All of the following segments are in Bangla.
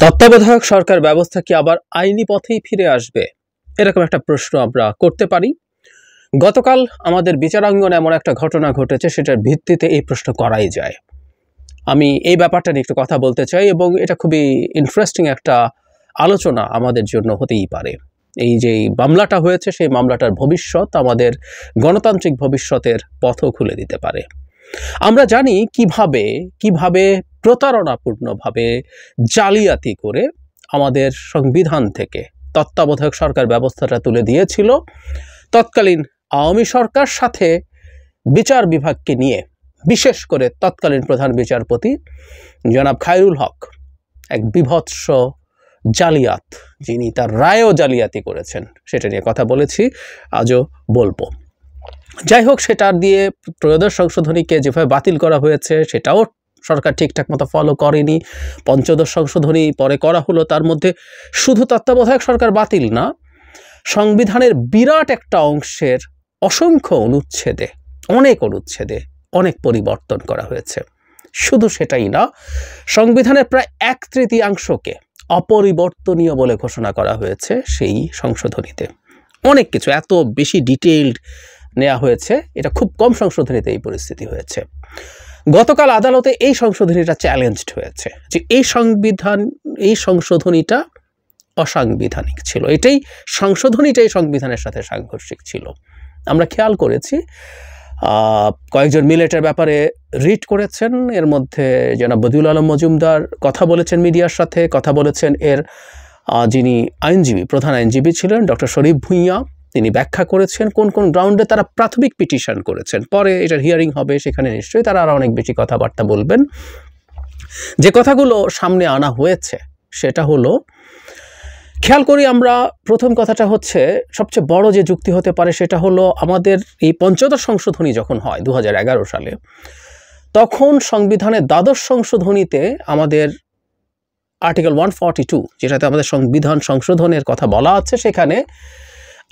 তত্ত্বাবধায়ক সরকার ব্যবস্থা কি আবার আইনি পথেই ফিরে আসবে, এরকম একটা প্রশ্ন আমরা করতে পারি। গতকাল আমাদের বিচারাঙ্গনে এমন একটা ঘটনা ঘটেছে, সেটার ভিত্তিতে এই প্রশ্ন করাই যায়। আমি এই ব্যাপারটা নিয়ে একটু কথা বলতে চাই এবং এটা খুবই ইন্টারেস্টিং একটা আলোচনা আমাদের জন্য হতেই পারে। এই যে মামলাটা হয়েছে, সেই মামলাটার ভবিষ্যৎ আমাদের গণতান্ত্রিক ভবিষ্যতের পথও খুলে দিতে পারে। আমরা জানি কিভাবে প্রতারণাপূর্ণভাবে জালিয়াতি করে আমাদের সংবিধান থেকে তত্ত্বাবধায়ক সরকার ব্যবস্থাটা তুলে দিয়েছিল তৎকালীন আওয়ামী সরকার, সাথে বিচার বিভাগকে নিয়ে, বিশেষ করে তৎকালীন প্রধান বিচারপতি জনাব খায়রুল হক, এক বিভৎস জালিয়াত, যিনি তার রায়ও জালিয়াতি করেছেন, সেটা নিয়ে কথা বলেছি, আজও বলবো। যাই হোক, সেটার দিয়ে ত্রয়োদশ সংশোধনীকে যেভাবে বাতিল করা হয়েছে সেটাও সরকার ঠিকঠাক মতো ফলো করেনি। পঞ্চদশ সংশোধনী পরে করা হলো, তার মধ্যে শুধু তত্ত্বাবধায়ক সরকার বাতিল না, সংবিধানের বিরাট একটা অংশের অসংখ্য অনুচ্ছেদে, অনেক পরিবর্তন করা হয়েছে। শুধু সেটাই না, সংবিধানের প্রায় 1/3 অপরিবর্তনীয় বলে ঘোষণা করা হয়েছে সেই সংশোধনীতে। অনেক কিছু এত বেশি ডিটেইলড নেওয়া হয়েছে, এটা খুব কম সংশোধনীতে এই পরিস্থিতি হয়েছে। গতকাল আদালতে এই সংশোধনীটা চ্যালেঞ্জড হয়েছে যে এই সংশোধনীটা অসাংবিধানিক ছিল, সংশোধনীটাই সংবিধানের সাথে সাংঘর্ষিক ছিল। আমরা খেয়াল করেছি কয়েকজন মিলে এটার ব্যাপারে রিট করেছেন, এর মধ্যে জনাব বদিউল আলম মজুমদার কথা বলেছেন, মিডিয়ার সাথে কথা বলেছেন এর যিনি প্রধান আইনজীবী ছিলেন ডক্টর শরীফ ভূঁইয়া, তিনি ব্যাখ্যা করেছেন কোন কোন গ্রাউন্ডে তারা প্রাথমিক পিটিশন করেছেন। পরে এটার হিয়ারিং হবে, সেখানে নিশ্চয়ই তারা আরও অনেক বেশি কথাবার্তা বলবেন। যে কথাগুলো সামনে আনা হয়েছে সেটা হলো, খেয়াল করি আমরা, প্রথম কথাটা হচ্ছে সবচেয়ে বড় যে যুক্তি হতে পারে সেটা হলো, আমাদের এই পঞ্চদশ সংশোধনী যখন হয় 2011 সালে, তখন সংবিধানের দ্বাদশ সংশোধনীতে আমাদের আর্টিকেল 142, যেটাতে আমাদের সংবিধান সংশোধনের কথা বলা আছে, সেখানে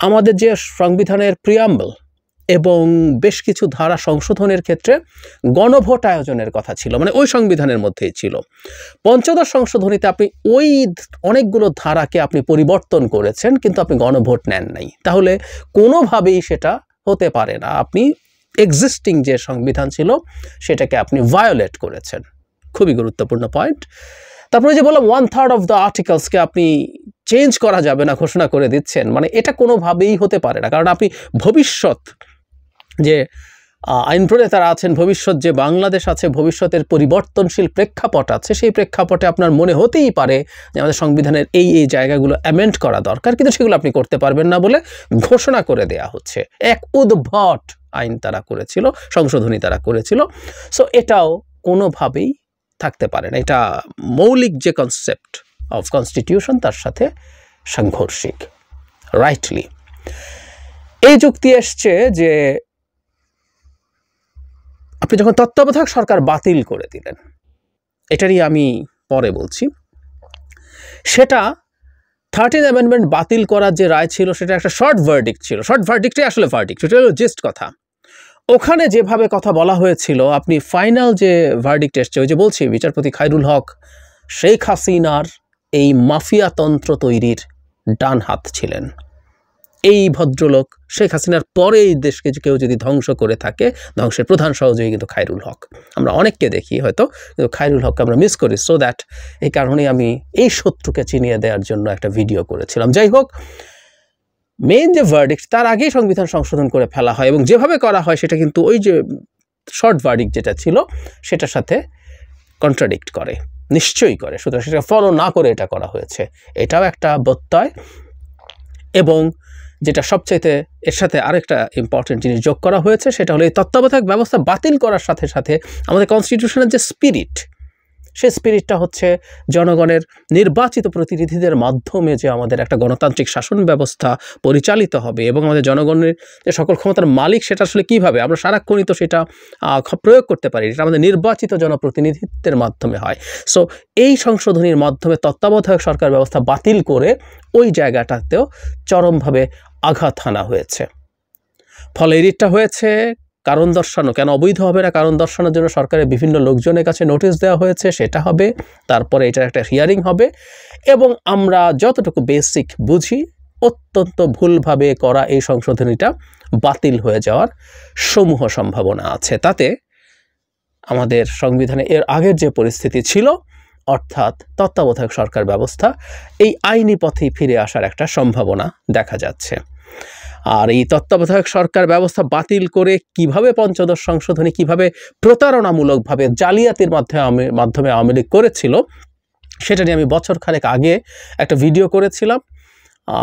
আমাদের যে সংবিধানের প্রিয়াম্বল এবং বেশ কিছু ধারা সংশোধনের ক্ষেত্রে গণভোট আয়োজনের কথা ছিল, মানে ওই সংবিধানের মধ্যেই ছিল। পঞ্চদশ সংশোধনীতে আপনি ওই অনেকগুলো ধারাকে আপনি পরিবর্তন করেছেন, কিন্তু আপনি গণভোট নেন নাই, তাহলে কোনোভাবেই সেটা হতে পারে না, আপনি এক্সিস্টিং যে সংবিধান ছিল সেটাকে আপনি ভায়োলেট করেছেন। খুবই গুরুত্বপূর্ণ পয়েন্ট। তারপরে যে বললাম 1/3 অফ দ্য আর্টিকেলসকে আপনি চেঞ্জ করা যাবে না ঘোষণা করে দিচ্ছেন, মানে এটা কোনোভাবেই হতে পারে না, কারণ আপনি ভবিষ্যৎ যে আইন প্রণেতারা আছেন, ভবিষ্যৎ যে বাংলাদেশ আছে, ভবিষ্যতের পরিবর্তনশীল প্রেক্ষাপট আছে, সেই প্রেক্ষাপটে আপনার মনে হতেই পারে যে আমাদের সংবিধানের এই জায়গাগুলো অ্যামেন্ড করা দরকার, কিন্তু সেগুলো আপনি করতে পারবেন না বলে ঘোষণা করে দেয়া হচ্ছে। এক উদ্ভট আইন তারা করেছিল, সংশোধনী তারা করেছিল। সো এটাও কোনোভাবেই থাকতে পারে না, এটা মৌলিক যে কনসেপ্ট অফ কনস্টিটিউশন তার সাথে সাংঘর্ষিক। রাইটলি এই যুক্তি এসছে যে আপনি যখন তত্ত্বাবধায়ক সরকার বাতিল করে দিলেন, এটারই আমি পরে বলছি, সেটা 13th অ্যামেন্ডমেন্ট বাতিল করার যে রায় ছিল সেটা একটা শর্ট ভার্ডিক্ট ছিল। শর্ট ভার্ডিক্টই আসলে ভার্ডিক্ট, সেটা হলো জাস্ট কথা। ওখানে যেভাবে কথা বলা হয়েছিল, আপনি ফাইনাল যে ভার্ডিক্ট এসছে, ওই যে বলছি বিচারপতি খায়রুল হক শেখ হাসিনার এই মাফিয়া তন্ত্র তৈরির ডান হাত ছিলেন। এই ভদ্রলোক শেখ হাসিনার পরে এই দেশকে কেউ যদি ধ্বংস করে থাকে, ধ্বংসের প্রধান সহযোগী কিন্তু খায়রুল হক। আমরা অনেককে দেখি হয়তো, কিন্তু খায়রুল হককে আমরা মিস করি। সো দ্যাট এই কারণেই আমি এই শত্রুকে চিনিয়ে দেওয়ার জন্য একটা ভিডিও করেছিলাম। যাই হোক, মেইন যে ভার্ডিক্ট, তার আগেই সংবিধান সংশোধন করে ফেলা হয়, এবং যেভাবে করা হয় সেটা কিন্তু ওই যে শর্ট ভার্ডিক্ট যেটা ছিল সেটার সাথে কন্ট্রাডিক্ট করে, নিশ্চয়ই করে। সুতরাং সেটা ফলো না করে এটা করা হয়েছে, এটাও একটা ব্যত্যয়। এবং যেটা সবচাইতে এর সাথে আরেকটা ইম্পর্টেন্ট জিনিস যোগ করা হয়েছে, সেটা হলো এই তত্ত্বাবধায়ক ব্যবস্থা বাতিল করার সাথে সাথে আমাদের কনস্টিটিউশনের যে স্পিরিট, সেই স্পিরিটটা হচ্ছে জনগণের নির্বাচিত প্রতিনিধিদের মাধ্যমে যে আমাদের একটা গণতান্ত্রিক শাসন ব্যবস্থা পরিচালিত হবে, এবং আমাদের জনগণের যে সকল ক্ষমতার মালিক, সেটা আসলে কীভাবে আমরা সারাক্ষণই তো সেটা প্রয়োগ করতে পারি, এটা আমাদের নির্বাচিত জনপ্রতিনিধিত্বের মাধ্যমে হয়। সো এই সংশোধনীর মাধ্যমে তত্ত্বাবধায়ক সরকার ব্যবস্থা বাতিল করে ওই জায়গাটাতেও চরমভাবে আঘাত হানা হয়েছে। ফলে রিটটা হয়েছে কারণ দর্শানো, কেন অবৈধ হবে না কারণ দর্শানোর জন্য সরকারের বিভিন্ন লোকজনের কাছে নোটিশ দেওয়া হয়েছে, সেটা হবে। তারপরে এটার একটা হিয়ারিং হবে এবং আমরা যতটুকু বেসিক বুঝি অত্যন্ত ভুলভাবে করা এই সংশোধনীটা বাতিল হয়ে যাওয়ার সমূহ সম্ভাবনা আছে। তাতে আমাদের সংবিধানে এর আগের যে পরিস্থিতি ছিল, অর্থাৎ তত্ত্বাবধায়ক সরকার ব্যবস্থা, এই আইনি পথেই ফিরে আসার একটা সম্ভাবনা দেখা যাচ্ছে। আর এই তত্ত্বাবধায়ক সরকার ব্যবস্থা বাতিল করে কিভাবে পঞ্চদশ সংশোধনী কিভাবে প্রতারণামূলকভাবে জালিয়াতির মাধ্যমে আওয়ামী লীগ করেছিল, সেটা নিয়ে আমি বছর খানেক আগে একটা ভিডিও করেছিলাম।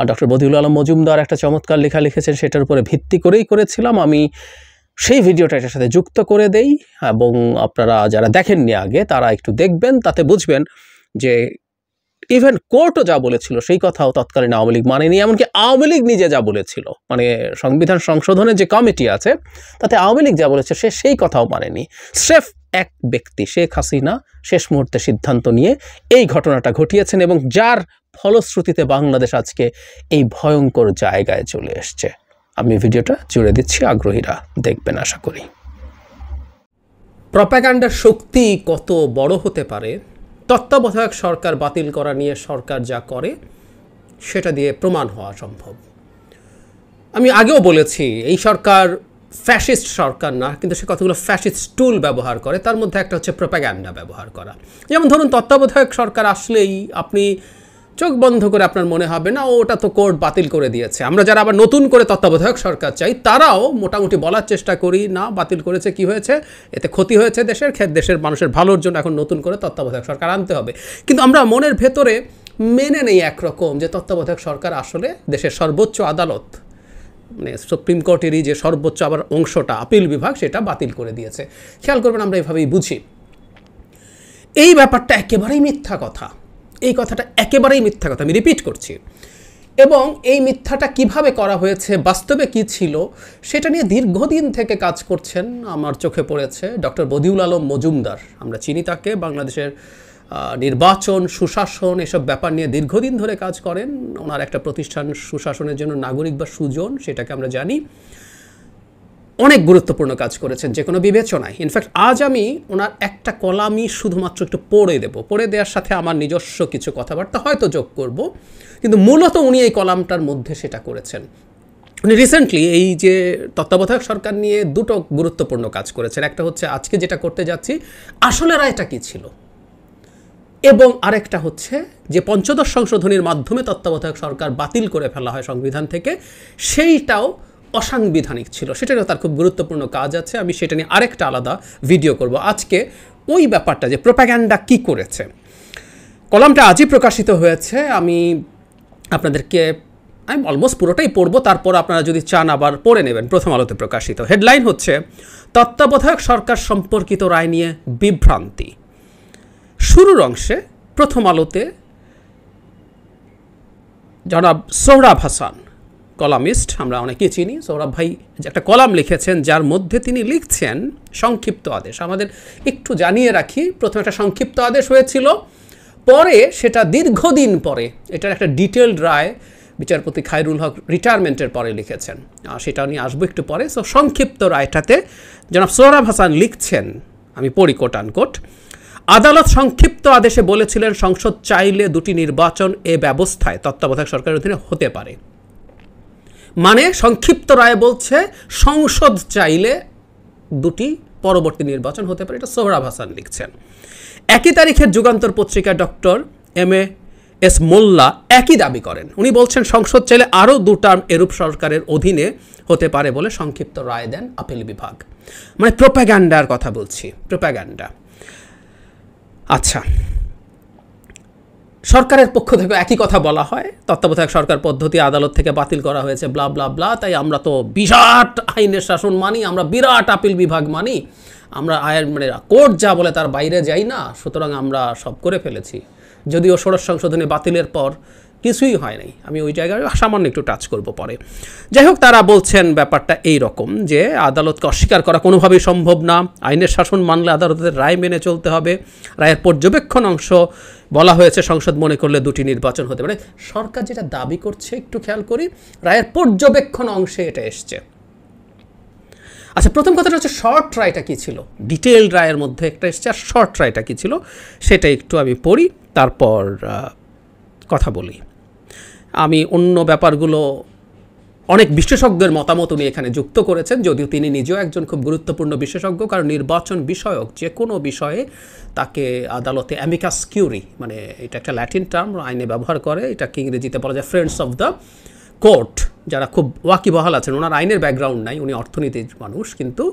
ডক্টর বদিউল আলম মজুমদার একটা চমৎকার লেখা লিখেছেন, সেটার উপরে ভিত্তি করেই করেছিলাম। আমি সেই ভিডিওটা এটার সাথে যুক্ত করে দেই এবং আপনারা যারা দেখেননি আগে তারা একটু দেখবেন, তাতে বুঝবেন যে ইভেন কোর্টও যা বলেছিল সেই কথাও তৎকালীন আওয়ামী লীগ মানেনি। এমনকি আওয়ামী লীগ নিজে যা বলেছিল, মানে সংবিধান সংশোধনের যে কমিটি আছে তাতে আওয়ামী লীগ যা বলেছে সে সেই কথাও মানেনি। স্রেফ এক ব্যক্তি শেখ হাসিনা শেষ মুহূর্তে সিদ্ধান্ত নিয়ে এই ঘটনাটা ঘটিয়েছেন এবং যার ফলশ্রুতিতে বাংলাদেশ আজকে এই ভয়ঙ্কর জায়গায় চলে এসছে। আমি ভিডিওটা জুড়ে দিচ্ছি, আগ্রহীরা দেখবেন আশা করি। প্রপাগান্ডার শক্তি কত বড় হতে পারে তত্ত্বাবধায়ক সরকার বাতিল করা নিয়ে সরকার যা করে সেটা দিয়ে প্রমাণ হওয়া সম্ভব। আমি আগেও বলেছি এই সরকার ফ্যাসিস্ট সরকার না, কিন্তু সে কতগুলো ফ্যাসিস্ট টুল ব্যবহার করে, তার মধ্যে একটা হচ্ছে প্রপাগান্ডা ব্যবহার করা। যেমন ধরুন তত্ত্বাবধায়ক সরকার আসলেই আপনি চোখ বন্ধ করে আপনার মনে হবে না ওটা তো কোর্ট বাতিল করে দিয়েছে। আমরা যারা আবার নতুন করে তত্ত্বাবধায়ক সরকার চাই তারাও মোটামুটি বলার চেষ্টা করি না বাতিল করেছে, কি হয়েছে, এতে ক্ষতি হয়েছে দেশের মানুষের ভালোর জন্য এখন নতুন করে তত্ত্বাবধায়ক সরকার আনতে হবে। কিন্তু আমরা মনের ভেতরে মেনে নেই একরকম যে তত্ত্বাবধায়ক সরকার আসলে দেশের সর্বোচ্চ আদালত, মানে সুপ্রিম কোর্টেরই যে সর্বোচ্চ আবার অংশটা আপিল বিভাগ, সেটা বাতিল করে দিয়েছে। খেয়াল করবেন আমরা এইভাবেই বুঝি। এই ব্যাপারটা একেবারেই মিথ্যা কথা, এই কথাটা একেবারেই মিথ্যা কথা, আমি রিপিট করছি। এবং এই মিথ্যাটা কিভাবে করা হয়েছে, বাস্তবে কি ছিল, সেটা নিয়ে দীর্ঘদিন থেকে কাজ করছেন আমার চোখে পড়েছে ডক্টর বদিউল আলম মজুমদার। আমরা চিনি তাকে, বাংলাদেশের নির্বাচন, সুশাসন এসব ব্যাপার নিয়ে দীর্ঘদিন ধরে কাজ করেন। ওনার একটা প্রতিষ্ঠান সুশাসনের জন্য নাগরিক বা সুজন, সেটাকে আমরা জানি, অনেক গুরুত্বপূর্ণ কাজ করেছেন যে কোনো বিবেচনায়। ইনফ্যাক্ট আজ আমি ওনার একটা কলামই শুধুমাত্র একটু পড়ে দেব, পড়ে দেওয়ার সাথে আমার নিজস্ব কিছু কথাবার্তা হয়তো যোগ করব, কিন্তু মূলত উনি এই কলামটার মধ্যে সেটা করেছেন। উনি রিসেন্টলি এই যে তত্ত্বাবধায়ক সরকার নিয়ে দুটো গুরুত্বপূর্ণ কাজ করেছেন। একটা হচ্ছে আজকে যেটা করতে যাচ্ছি আসলে রায়টা কী ছিল, এবং আরেকটা হচ্ছে যে পঞ্চদশ সংশোধনীর মাধ্যমে তত্ত্বাবধায়ক সরকার বাতিল করে ফেলা হয় সংবিধান থেকে, সেইটাও অসাংবিধানিক ছিল। সেটা নিয়ে তার খুব গুরুত্বপূর্ণ কাজ আছে, আমি সেটা নিয়ে আরেকটা আলাদা ভিডিও করব। আজকে ওই ব্যাপারটা যে প্রপাগান্ডা কি করেছে, কলামটা আজই প্রকাশিত হয়েছে। আমি অলমোস্ট পুরোটাই পড়ব, তারপর আপনারা যদি চান আবার পড়ে নেবেন। প্রথম আলোতে প্রকাশিত হেডলাইন হচ্ছে তত্ত্বাবধায়ক সরকার সম্পর্কিত রায় নিয়ে বিভ্রান্তি। শুরুর অংশে প্রথম আলোতে জনাব সোহরাব হাসান, কলামিস্ট, আমরা অনেকেই চিনি, সৌরভ ভাই একটা কলাম লিখেছেন যার মধ্যে তিনি লিখছেন সংক্ষিপ্ত আদেশ। আমাদের একটু জানিয়ে রাখি, প্রথমে একটা সংক্ষিপ্ত আদেশ হয়েছিল, পরে সেটা দীর্ঘদিন পরে এটার একটা ডিটেলড রায় বিচারপতি খায়রুল হক রিটায়ারমেন্টের পরে লিখেছেন, সেটা নিয়ে আসবো একটু পরে। সো সংক্ষিপ্ত রায়টাতে জনাব সোহরাব হাসান লিখছেন, আমি পড়ি কোট আনকোট, আদালত সংক্ষিপ্ত আদেশে বলেছিলেন সংসদ চাইলে দুটি নির্বাচন এ ব্যবস্থায় তত্ত্বাবধায়ক সরকারের অধীনে হতে পারে। মানে সংক্ষিপ্ত রায় বলছে সংসদ চাইলে দুটি পরবর্তী নির্বাচন হতে পারে, এটা সোহরাব হাসান লিখছেন। একই তারিখের যুগান্তর পত্রিকা ডক্টর MAS মোল্লা একই দাবি করেন। উনি বলছেন সংসদ চাইলে আরও 2 টার্ম এরূপ সরকারের অধীনে হতে পারে বলে সংক্ষিপ্ত রায় দেন আপিল বিভাগ। মানে প্রোপাগান্ডার কথা বলছি, প্রোপাগান্ডা। আচ্ছা, সরকারের পক্ষ থেকে একই কথা বলা হয়, তত্ত্বাবধায়ক সরকার পদ্ধতি আদালত থেকে বাতিল করা হয়েছে, ব্লা ব্লা ব্লা, তাই আমরা তো বিরাট আইনের শাসন মানি, আমরা বিরাট আপিল বিভাগ মানি, আমরা মানে কোর্ট যা বলে তার বাইরে যাই না, সুতরাং আমরা সব করে ফেলেছি। যদিও ষোড়শ সংশোধনী বাতিলের পর কিছুই হয় নাই, আমি ওই জায়গায় সামান্য একটু টাচ করব পরে। যাই হোক, তারা বলছেন ব্যাপারটা এই রকম যে আদালতকে অস্বীকার করা কোনোভাবেই সম্ভব না, আইনের শাসন মানলে আদালতের রায় মেনে চলতে হবে। রায়ের পর্যবেক্ষণ অংশ বলা হয়েছে সংসদ মনে করলে দুটি নির্বাচন হতে পারে। সরকার যেটা দাবি করছে একটু খেয়াল করি, রায়ের পর্যবেক্ষণ অংশে এটা এসছে। আচ্ছা, প্রথম কথাটা হচ্ছে শর্ট রায়টা কী ছিল, ডিটেইলড রায়ের মধ্যে একটা এসছে, আর শর্ট রায়টা কী ছিল সেটা একটু আমি পড়ি, তারপর কথা বলি। আমি অন্য ব্যাপারগুলো অনেক বিশেষজ্ঞের মতামত উনি এখানে যুক্ত করেছেন, যদিও তিনি নিজেও একজন খুব গুরুত্বপূর্ণ বিশেষজ্ঞ, কারণ নির্বাচন বিষয়ক যে কোনো বিষয়ে তাকে আদালতে অ্যামিকাস কিউরি, মানে এটা একটা ল্যাটিন টার্ম, আইনে ব্যবহার করে, এটাকে ইংরেজিতে বলা যায় ফ্রেন্ডস অফ দ্য কোর্ট, যারা খুব ওয়াকিবহাল আছেন। ওনার আইনের ব্যাকগ্রাউন্ড নাই, উনি অর্থনীতির মানুষ, কিন্তু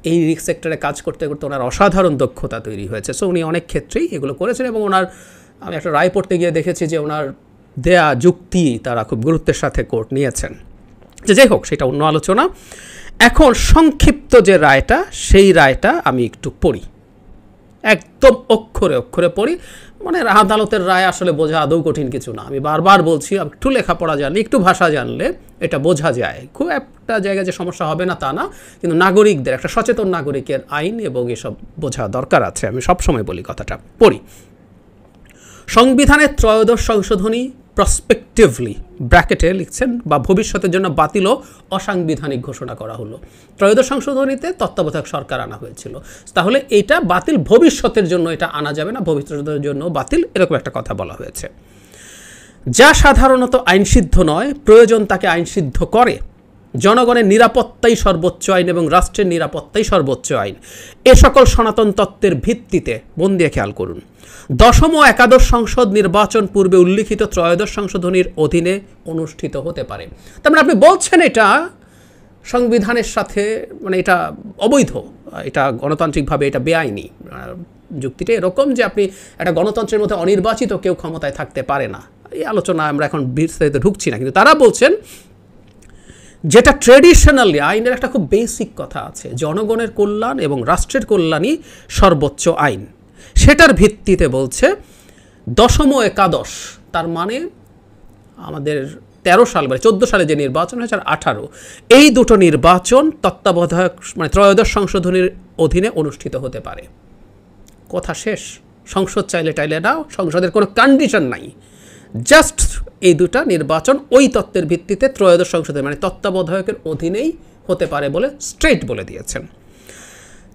এই সেক্টরে কাজ করতে করতে ওনার অসাধারণ দক্ষতা তৈরি হয়েছে। সো উনি অনেক ক্ষেত্রেই এগুলো করেছেন, এবং ওনার, আমি একটা রায় পড়তে গিয়ে দেখেছি যে ওনার দেয়া যুক্তি তারা খুব গুরুত্বের সাথে কোর্ট নিয়েছেন। যে যাই হোক, সেটা অন্য আলোচনা। এখন সংক্ষিপ্ত যে রায়টা, সেই রায়টা আমি একটু পড়ি, একদম অক্ষরে অক্ষরে পড়ি। মানে আদালতের রায় আসলে বোঝা আদৌ কঠিন কিছু না, আমি বারবার বলছি, একটু লেখাপড়া জানলে, একটু ভাষা জানলে এটা বোঝা যায়। খুব একটা জায়গায় যে সমস্যা হবে না তা না, কিন্তু নাগরিকদের, একটা সচেতন নাগরিকের আইন এবং এসব বোঝা দরকার আছে। আমি সবসময় বলি কথাটা, পড়ি। সংবিধানের ত্রয়োদশ সংশোধনী প্রসপেক্টিভলি, ব্র্যাকেটে লিখছেন, বা ভবিষ্যতের জন্য বাতিল ও অসাংবিধানিক ঘোষণা করা হলো। ত্রয়োদশ সংশোধনীতে তত্ত্বাবধায়ক সরকার আনা হয়েছিল, তাহলে এটা বাতিল, ভবিষ্যতের জন্য এটা আনা যাবে না, ভবিষ্যতের জন্য বাতিল, এরকম একটা কথা বলা হয়েছে। যা সাধারণত আইনসিদ্ধ নয়, প্রয়োজন তাকে আইনসিদ্ধ করে। জনগণের নিরাপত্তাই সর্বোচ্চ আইন এবং রাষ্ট্রের নিরাপত্তাই সর্বোচ্চ আইন, এ সকল সনাতন তত্ত্বের ভিত্তিতে, মন দিয়ে খেয়াল করুন, দশম ও একাদশ সংসদ নির্বাচন পূর্বে উল্লিখিত ত্রয়োদশ সংশোধনীর অধীনে অনুষ্ঠিত হতে পারে। তার মানে আপনি বলছেন এটা সংবিধানের সাথে, মানে এটা অবৈধ, এটা গণতান্ত্রিকভাবে এটা বেআইনি। যুক্তিটা এরকম যে আপনি একটা গণতন্ত্রের মধ্যে অনির্বাচিত কেউ ক্ষমতায় থাকতে পারে না। এই আলোচনা আমরা এখন বিস্তারিত ঢুকছি না, কিন্তু তারা বলছেন যেটা ট্রেডিশনালি, আইনের একটা খুব বেসিক কথা আছে, জনগণের কল্যাণ এবং রাষ্ট্রের কল্যাণই সর্বোচ্চ আইন, সেটার ভিত্তিতে বলছে দশম ও একাদশ, তার মানে আমাদের 13 সাল, মানে 14 সালে যে নির্বাচন হয়েছে, আর 18, এই দুটো নির্বাচন তত্ত্বাবধায়ক, মানে ত্রয়োদশ সংশোধনীর অধীনে অনুষ্ঠিত হতে পারে। কথা শেষ। সংসদ চাইলে টাইলে না, সংসদের কোনো কন্ডিশন নাই, জাস্ট এই দুটা নির্বাচন ওই তত্ত্বের ভিত্তিতে ত্রয়োদশ সংসদের, মানে তত্ত্বাবধায়কের অধীনেই হতে পারে বলে স্ট্রেট বলে দিয়েছেন।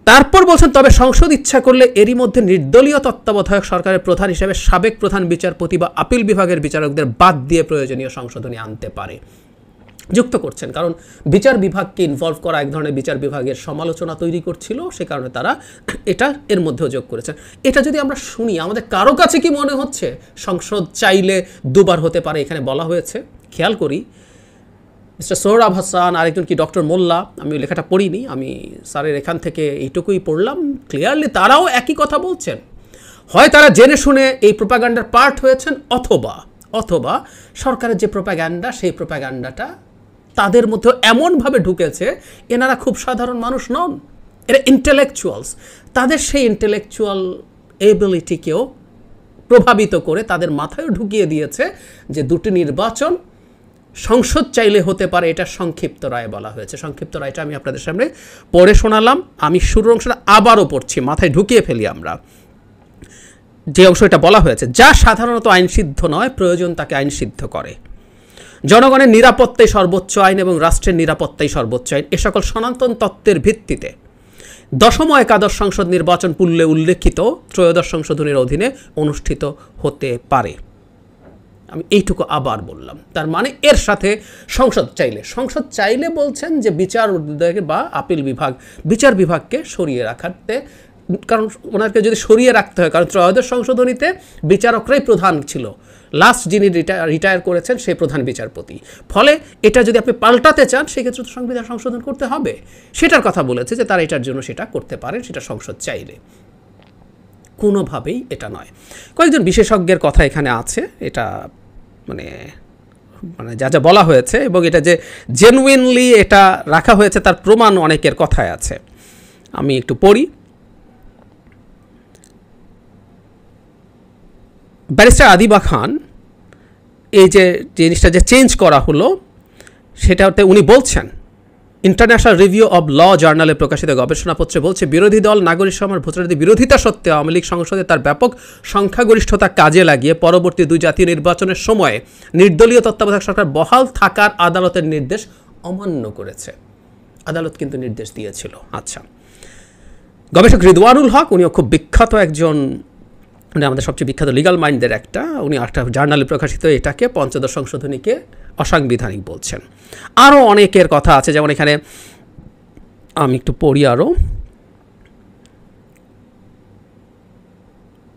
তারপর বলছেন, তবে সংসদ ইচ্ছা করলে এরই মধ্যে নির্দলীয় তত্ত্বাবধায়ক সরকারের প্রধান হিসেবে সাবেক প্রধান বিচারপতি বা আপিল বিভাগের বিচারকদের বাদ দিয়ে প্রয়োজনীয় সংশোধনী আনতে পারে। যুক্ত করছেন, কারণ বিচার বিভাগকে ইনভলভ করা এক ধরনের বিচার বিভাগের সমালোচনা তৈরি করছিল, সে কারণে তারা এটা এর মধ্যেও যোগ করেছেন। এটা যদি আমরা শুনি, আমাদের কারো কাছে কি মনে হচ্ছে সংসদ চাইলে দুবার হতে পারে? এখানে বলা হয়েছে, খেয়াল করি, মিস্টার সোহরাব হাসান, আরেকজন কি ডক্টর মোল্লা, আমি লেখাটা পড়িনি, আমি স্যারের এখান থেকে এইটুকুই পড়লাম, ক্লিয়ারলি তারাও একই কথা বলছেন। হয় তারা জেনে শুনে এই প্রোপাগান্ডার পার্ট হয়েছেন, অথবা সরকারের যে প্রোপাগান্ডা, সেই প্রোপাগান্ডাটা তাদের মধ্যে এমনভাবে ঢুকেছে, এনারা খুব সাধারণ মানুষ নন, এরা ইন্টেলেকচুয়ালস, তাদের সেই ইন্টেলেকচুয়াল এবিলিটিকেও প্রভাবিত করে তাদের মাথায় ঢুকিয়ে দিয়েছে যে দুটি নির্বাচন সংসদ চাইলে হতে পারে। এটা সংক্ষিপ্ত রায় বলা হয়েছে। সংক্ষিপ্ত রায়টা আমি আপনাদের সামনে পড়ে শোনালাম, আমি শুরুর অংশটা আবারও পড়ছি, মাথায় ঢুকিয়ে ফেলি আমরা। যে অংশ এটা বলা হয়েছে, যা সাধারণত আইনসিদ্ধ নয়, প্রয়োজন তাকে আইনসিদ্ধ করে। জনগণের নিরাপত্তাই সর্বোচ্চ আইন এবং রাষ্ট্রের নিরাপত্তাই সর্বোচ্চ আইন, এ সকল সনাতন তত্ত্বের ভিত্তিতে দশম ও একাদশ সংসদ নির্বাচন পূর্বে উল্লেখিত ত্রয়োদশ সংশোধনীর অধীনে অনুষ্ঠিত হতে পারে। আমি এইটুকু আবার বললাম, তার মানে এর সাথে সংসদ চাইলে বলছেন যে বিচার বা আপিল বিভাগ, বিচার বিভাগকে সরিয়ে রাখাতে, কারণ ওনাকে যদি সরিয়ে রাখতে হয়, কারণ ত্রয়োদশ সংশোধনীতে বিচারকরাই প্রধান ছিল, লাস্ট যিনি রিটায়ার করেছেন সেই প্রধান বিচারপতি, ফলে এটা যদি আপনি পাল্টাতে চান সেক্ষেত্রে তো সংবিধান সংশোধন করতে হবে, সেটার কথা বলেছে যে তারা এটার জন্য সেটা করতে পারেন, সেটা সংসদ চাইলে। কোনোভাবেই এটা নয়। কয়েকজন বিশেষজ্ঞের কথা এখানে আছে, এটা মানে যা যা বলা হয়েছে, এবং এটা যে জেনুইনলি এটা রাখা হয়েছে তার প্রমাণ অনেকের কথায় আছে। আমি একটু পড়ি। ব্যারিস্টার আদিবা খান, এই যে জিনিসটা যে চেঞ্জ করা হলো, সেটাতে উনি বলছেন, ইন্টারন্যাশনাল রিভিউ অব ল জার্নালে প্রকাশিত গবেষণাপত্রে বলছে, বিরোধী দল নাগরিক সমাজের ভোটারদের বিরোধিতা সত্ত্বেও আওয়ামী লীগ সংসদে তার ব্যাপক সংখ্যাগরিষ্ঠতা কাজে লাগিয়ে পরবর্তী দুই জাতীয় নির্বাচনের সময়ে নির্দলীয় তত্ত্বাবধায়ক সরকার বহাল থাকার আদালতের নির্দেশ অমান্য করেছে। আদালত কিন্তু নির্দেশ দিয়েছিল। আচ্ছা, গবেষক রিদওয়ানুল হক, উনিও খুব বিখ্যাত একজন, মানে আমাদের সবচেয়ে বিখ্যাত লিগাল মাইন্ডদের একটা, উনি একটা জার্নালে প্রকাশিত এটাকে পঞ্চদশ সংশোধনীকে অসাংবিধানিক বলছেন। আরও অনেকের কথা আছে, যেমন এখানে আমি একটু পড়ি আরও।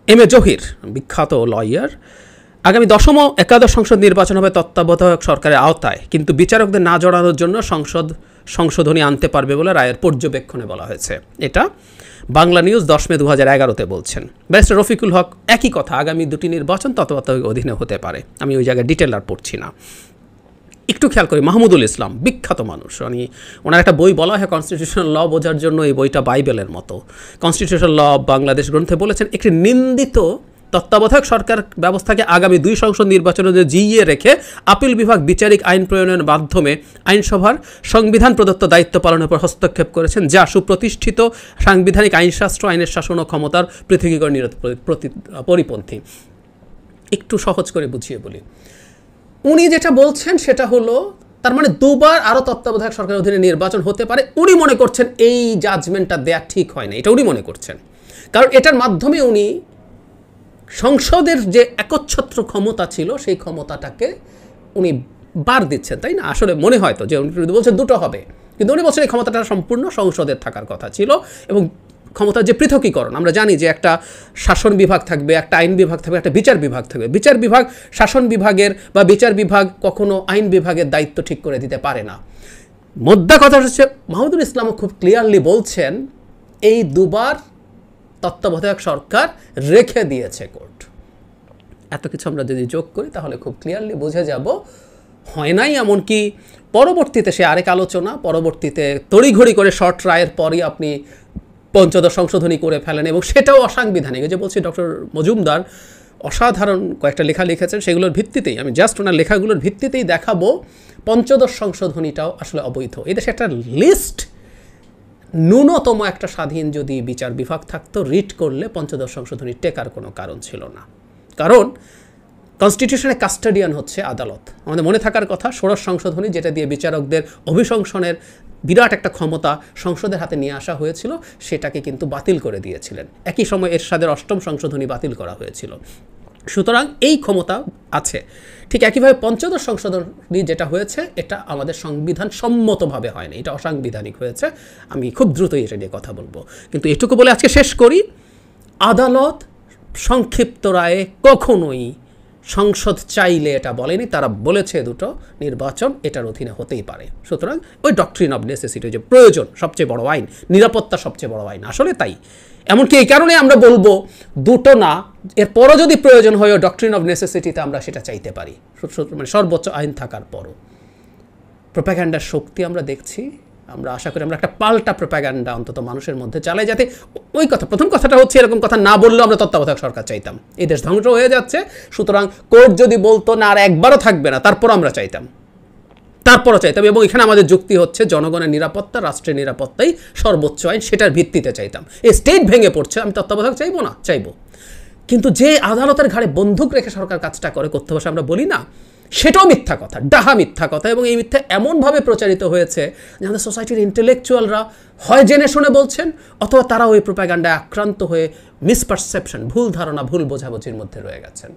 এম এ জহির, বিখ্যাত লয়ার, আগামী 10ম একাদশ সংসদ নির্বাচন হবে তত্ত্বাবধায়ক সরকারের আওতায়, কিন্তু বিচারকদের না জড়ানোর জন্য সংশোধনী আনতে পারবে বলে রায়ের পর্যবেক্ষণে বলা হয়েছে। এটা বাংলা নিউজ 10 মে 2011-তে বলছেন। ব্যারিস্টার রফিকুল হক একই কথা, আগামী 2টি নির্বাচন তত্ত্বাবধায়ক অধীনে হতে পারে। আমি ওই জায়গায় ডিটেল আর পড়ছি না। একটু খেয়াল করি, মাহমুদুল ইসলাম, বিখ্যাত মানুষ, ওনার একটা বই বলা হয় কনস্টিটিউশনাল ল বোঝার জন্য, এই বইটা বাইবেলের মতো। কনস্টিটিউশনাল ল অব বাংলাদেশ গ্রন্থে বলেছেন, একটি নিন্দিত তত্ত্বাবধায়ক সরকার ব্যবস্থাকে আগামী 2 সংসদ নির্বাচনে জিইয়ে রেখে আপিল বিভাগ বিচারিক আইন প্রণয়নের মাধ্যমে আইনসভার সংবিধান প্রদত্ত দায়িত্ব পালনের উপর হস্তক্ষেপ করেছেন, যা সুপ্রতিষ্ঠিত সাংবিধানিক আইনশাস্ত্র, আইনের শাসন ও ক্ষমতার পৃথকীকরণের পরিপন্থী। একটু সহজ করে বুঝিয়ে বলি, উনি যেটা বলছেন সেটা হলো, তার মানে 2বার আরও তত্ত্বাবধায়ক সরকারের অধীনে নির্বাচন হতে পারে। উনি মনে করছেন এই জাজমেন্টটা দেয়া ঠিক হয় না, এটা উনি মনে করছেন, কারণ এটার মাধ্যমে উনি সংসদের যে একচ্ছত্র ক্ষমতা ছিল সেই ক্ষমতাটাকে উনি বার দিচ্ছেন, তাই না? আসলে মনে হয় তো যে উনি বলছেন দুটো হবে, কিন্তু উনি বলছেন এই ক্ষমতাটা সম্পূর্ণ সংসদের থাকার কথা ছিল, এবং ক্ষমতার যে পৃথকীকরণ, আমরা জানি যে একটা শাসন বিভাগ থাকবে, একটা আইন বিভাগ থাকবে, একটা বিচার বিভাগ থাকবে। বিচার বিভাগ শাসন বিভাগের বা বিচার বিভাগ কখনো আইন বিভাগের দায়িত্ব ঠিক করে দিতে পারে না। মোদ্দা কথা হচ্ছে, মাহমুদুল ইসলামও খুব ক্লিয়ারলি বলছেন এই 2বার তত্ত্বাবধায়ক সরকার রেখে দিয়েছে কোর্ট। এত কিছু আমরা যদি যোগ করি তাহলে খুব ক্লিয়ারলি বুঝে যাব হয় নাই, এমনকি পরবর্তীতে সে আরেক আলোচনা, পরবর্তীতে তড়িঘড়ি করে শর্ট রায়ের পরই আপনি পঞ্চদশ সংশোধনী করে ফেলেন, এবং সেটাও অসাংবিধানিক। যে বলছি, ডক্টর মজুমদার অসাধারণ কয়েকটা লেখা লিখেছেন, সেগুলোর ভিত্তিতেই আমি জাস্ট ওনার লেখাগুলোর ভিত্তিতেই দেখাবো পঞ্চদশ সংশোধনীটাও আসলে অবৈধ। এই দেশে একটা লিস্ট, ন্যূনতম একটা স্বাধীন যদি বিচার বিভাগ থাকতো, রিট করলে পঞ্চদশ সংশোধনী টেকার কোনো কারণ ছিল না। কারণ কনস্টিটিউশনের কাস্টাডিয়ান হচ্ছে আদালত। আমাদের মনে থাকার কথা, ষোড়শ সংশোধনী যেটা দিয়ে বিচারকদের অভিশংসনের বিরাট একটা ক্ষমতা সংসদের হাতে নিয়ে আসা হয়েছিল, সেটাকে কিন্তু বাতিল করে দিয়েছিলেন। একই সময় এরশাদের 8ম সংশোধনী বাতিল করা হয়েছিল। সুতরাং এই ক্ষমতা আছে। ঠিক একইভাবে পঞ্চদশ সংশোধনী যেটা হয়েছে, এটা আমাদের সংবিধান সম্মতভাবে হয়নি, এটা অসাংবিধানিক হয়েছে। আমি খুব দ্রুতই এটা নিয়ে কথা বলবো, কিন্তু এটুকু বলে আজকে শেষ করি। আদালত সংক্ষিপ্ত রায়ে কখনোই সংসদ চাইলে এটা বলেনি, তারা বলেছে দুটো নির্বাচন এটার অধীনে হতেই পারে। সুতরাং ওই ডক্ট্রিন অফ নেসেসিটি, যে প্রয়োজন সবচেয়ে বড় আইন, নিরাপত্তা সবচেয়ে বড় আইন, আসলে তাই। এমনকি এই কারণে আমরা বলবো দুটো না, এরপরও যদি প্রয়োজন হয় ডক্ট্রিন অফ নেসেসিটিতে আমরা সেটা চাইতে পারি, মানে সর্বোচ্চ আইন থাকার পরও। প্রোপাগ্যান্ডার শক্তি আমরা দেখছি, আমরা আশা করি আমরা একটা পাল্টা প্রোপাগ্যান্ডা অন্তত মানুষের মধ্যে চালাই, যাতে ওই কথা, প্রথম কথাটা হচ্ছে এরকম কথা না বললেও আমরা তত্ত্বাবধায়ক সরকার চাইতাম, এই দেশ ধ্বংস হয়ে যাচ্ছে। সুতরাং কোর্ট যদি বলতো না আর একবারও থাকবে না, তারপর আমরা চাইতাম, এবং এখানে আমাদের যুক্তি হচ্ছে জনগণের নিরাপত্তা, রাষ্ট্রের নিরাপত্তাই সর্বোচ্চ আইন, সেটার ভিত্তিতে চাইতাম। এই স্টেট ভেঙে পড়ছে, আমি তত্ত্বাবধায়ক চাইবো না, চাইবো, কিন্তু যে আদালতের ঘাড়ে বন্দুক রেখে সরকার কাজটা করতে বসে আমরা বলি না, সেটাও মিথ্যা কথা, ডাহা মিথ্যা কথা। এবং এই মিথ্যা এমনভাবে প্রচারিত হয়েছে যে আমাদের সোসাইটির ইন্টেলেকচুয়ালরা হয় জেনে শুনে বলছেন, অথবা তারা ওই প্রোপাগ্যান্ডায় আক্রান্ত হয়ে মিসপারসেপশন, ভুল ধারণা, ভুল বোঝাবুঝির মধ্যে রয়ে গেছেন।